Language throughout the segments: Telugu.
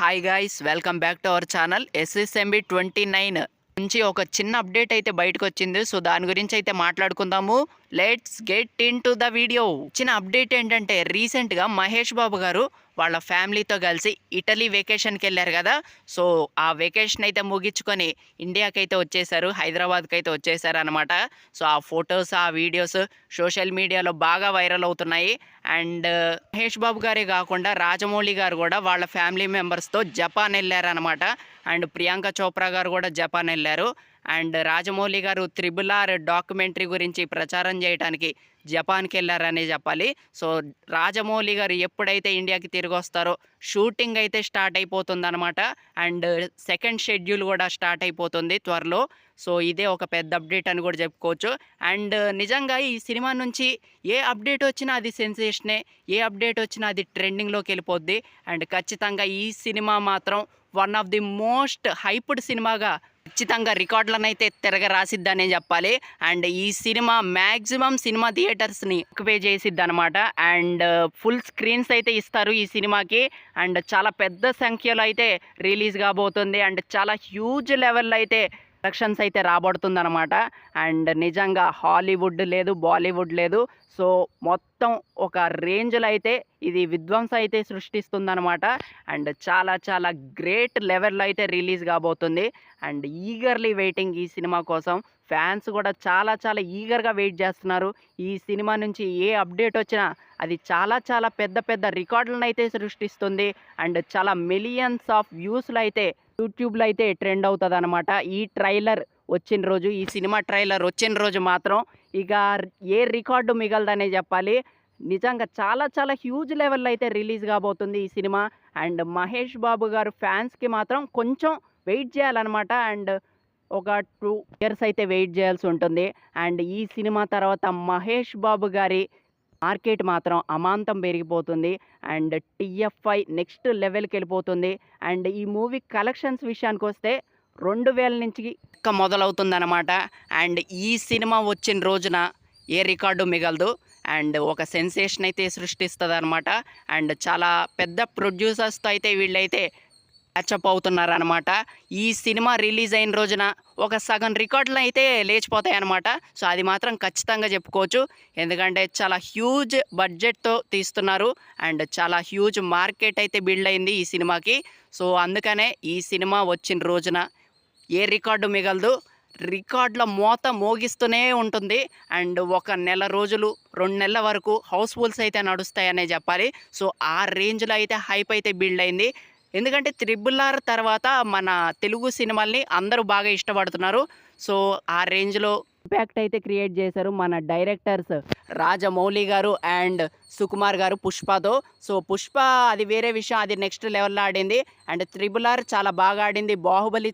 Hi guys, welcome back to our channel. SSMB 29 నుంచి ఒక చిన్న అప్డేట్ అయితే బయటకు వచ్చింది. సో దాని గురించి అయితే మాట్లాడుకుందాము. Let's get in to the video. చిన్న అప్డేట్ ఏంటంటే రీసెంట్గా మహేష్ బాబు గారు వాళ్ళ ఫ్యామిలీతో కలిసి ఇటలీ వెకేషన్కి వెళ్ళారు కదా. సో ఆ వెకేషన్ అయితే ముగించుకొని ఇండియాకి అయితే వచ్చేసారు, హైదరాబాద్కి అయితే వచ్చేసారు అనమాట. సో ఆ ఫొటోస్, ఆ వీడియోస్ సోషల్ మీడియాలో బాగా వైరల్ అవుతున్నాయి. అండ్ మహేష్ బాబు గారే కాకుండా రాజమౌళి గారు కూడా వాళ్ళ ఫ్యామిలీ మెంబర్స్తో జపాన్ వెళ్ళారనమాట. అండ్ ప్రియాంక చోప్రా గారు కూడా జపాన్ వెళ్ళారు. అండ్ రాజమౌళి గారు RRR డాక్యుమెంటరీ గురించి ప్రచారం చేయడానికి జపాన్కి వెళ్ళారనే చెప్పాలి. సో రాజమౌళి గారు ఎప్పుడైతే ఇండియాకి తిరిగి వస్తారో షూటింగ్ అయితే స్టార్ట్ అయిపోతుందన్నమాట. అండ్ సెకండ్ షెడ్యూల్ కూడా స్టార్ట్ అయిపోతుంది త్వరలో. సో ఇదే ఒక పెద్ద అప్డేట్ అని కూడా చెప్పుకోవచ్చు. అండ్ నిజంగా ఈ సినిమా నుంచి ఏ అప్డేట్ వచ్చినా అది సెన్సేషనే, ఏ అప్డేట్ వచ్చినా అది ట్రెండింగ్లోకి వెళ్ళిపోద్ది. అండ్ ఖచ్చితంగా ఈ సినిమా మాత్రం one of the most hyped సినిమాగా ఖచ్చితంగా రికార్డులను అయితే తిరగ రాసిద్దనే చెప్పాలి. అండ్ ఈ సినిమా మ్యాక్సిమం సినిమా థియేటర్స్ని ఆక్యుపై చేసిద్ది అనమాట. అండ్ ఫుల్ స్క్రీన్స్ అయితే ఇస్తారు ఈ సినిమాకి. అండ్ చాలా పెద్ద సంఖ్యలో అయితే రిలీజ్ కాబోతుంది. అండ్ చాలా హ్యూజ్ లెవెల్లో అయితే కలెక్షన్స్ అయితే రాబడుతుంది అనమాట. అండ్ నిజంగా హాలీవుడ్ లేదు, బాలీవుడ్ లేదు. సో మొత్తం ఒక రేంజ్లో అయితే ఇది విధ్వంసం అయితే సృష్టిస్తుందనమాట. అండ్ చాలా చాలా గ్రేట్ లెవెల్లో అయితే రిలీజ్ కాబోతుంది. అండ్ ఈగర్లీ వెయిటింగ్ ఈ సినిమా కోసం. ఫ్యాన్స్ కూడా చాలా చాలా ఈగర్గా వెయిట్ చేస్తున్నారు. ఈ సినిమా నుంచి ఏ అప్డేట్ వచ్చినా అది చాలా చాలా పెద్ద పెద్ద రికార్డులను అయితే సృష్టిస్తుంది. అండ్ చాలా మిలియన్స్ ఆఫ్ వ్యూస్లో అయితే యూట్యూబ్లో అయితే ట్రెండ్ అవుతుంది అనమాట. ఈ ట్రైలర్ వచ్చిన రోజు, ఈ సినిమా ట్రైలర్ వచ్చిన రోజు మాత్రం ఇక ఏ రికార్డు మిగలదనే చెప్పాలి. నిజంగా చాలా చాలా హ్యూజ్ లెవెల్లో అయితే రిలీజ్ కాబోతుంది ఈ సినిమా. అండ్ మహేష్ బాబు గారు ఫ్యాన్స్కి మాత్రం కొంచెం వెయిట్ చేయాలన్నమాట. అండ్ ఒక 2 ఇయర్స్ అయితే వెయిట్ చేయాల్సి ఉంటుంది. అండ్ ఈ సినిమా తర్వాత మహేష్ బాబు గారి మార్కెట్ మాత్రం అమాంతం పెరిగిపోతుంది. అండ్ TFI నెక్స్ట్ లెవెల్కి వెళ్ళిపోతుంది. అండ్ ఈ మూవీ కలెక్షన్స్ విషయానికి వస్తే 2000 నుంచి మొదలవుతుందన్నమాట. అండ్ ఈ సినిమా వచ్చిన రోజున ఏ రికార్డు మిగలదు. అండ్ ఒక సెన్సేషన్ అయితే సృష్టిస్తుంది అనమాట. అండ్ చాలా పెద్ద ప్రొడ్యూసర్స్తో అయితే వీళ్ళైతే క్యాచప్ అవుతున్నారనమాట. ఈ సినిమా రిలీజ్ అయిన రోజున ఒక సగం రికార్డులు అయితే లేచిపోతాయి అనమాట. సో అది మాత్రం ఖచ్చితంగా చెప్పుకోవచ్చు. ఎందుకంటే చాలా హ్యూజ్ బడ్జెట్తో తీస్తున్నారు. అండ్ చాలా హ్యూజ్ మార్కెట్ అయితే బిల్డ్ అయింది ఈ సినిమాకి. సో అందుకనే ఈ సినిమా వచ్చిన రోజున ఏ రికార్డు మిగలదు, రికార్డుల మోత మోగిస్తూనే ఉంటుంది. అండ్ ఒక నెల రోజులు, 2 నెలల వరకు హౌస్ఫుల్స్ అయితే నడుస్తాయనే చెప్పాలి. సో ఆ రేంజ్లో అయితే హైప్ అయితే బిల్డ్ అయింది. ఎందుకంటే RRR తర్వాత మన తెలుగు సినిమాల్ని అందరూ బాగా ఇష్టపడుతున్నారు. సో ఆ రేంజ్లో ఇంపాక్ట్ అయితే క్రియేట్ చేశారు మన డైరెక్టర్స్ రాజమౌళి గారు అండ్ సుకుమార్ గారు పుష్పతో. సో పుష్ప అది వేరే విషయం, అది నెక్స్ట్ లెవెల్లో ఆడింది. అండ్ RRR చాలా బాగా ఆడింది, బాహుబలి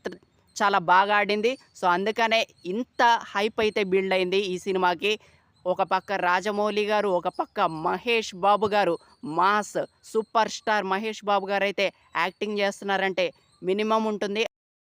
చాలా బాగా ఆడింది. సో అందుకనే ఇంత హైప్ అయితే బిల్డ్ అయింది ఈ సినిమాకి. ఒక పక్క రాజమౌళి గారు, ఒక పక్క మహేష్ బాబు గారు, mass super star Mahesh Babu గారు అయితే యాక్టింగ్ చేస్తున్నారంటే మినిమం ఉంటుంది.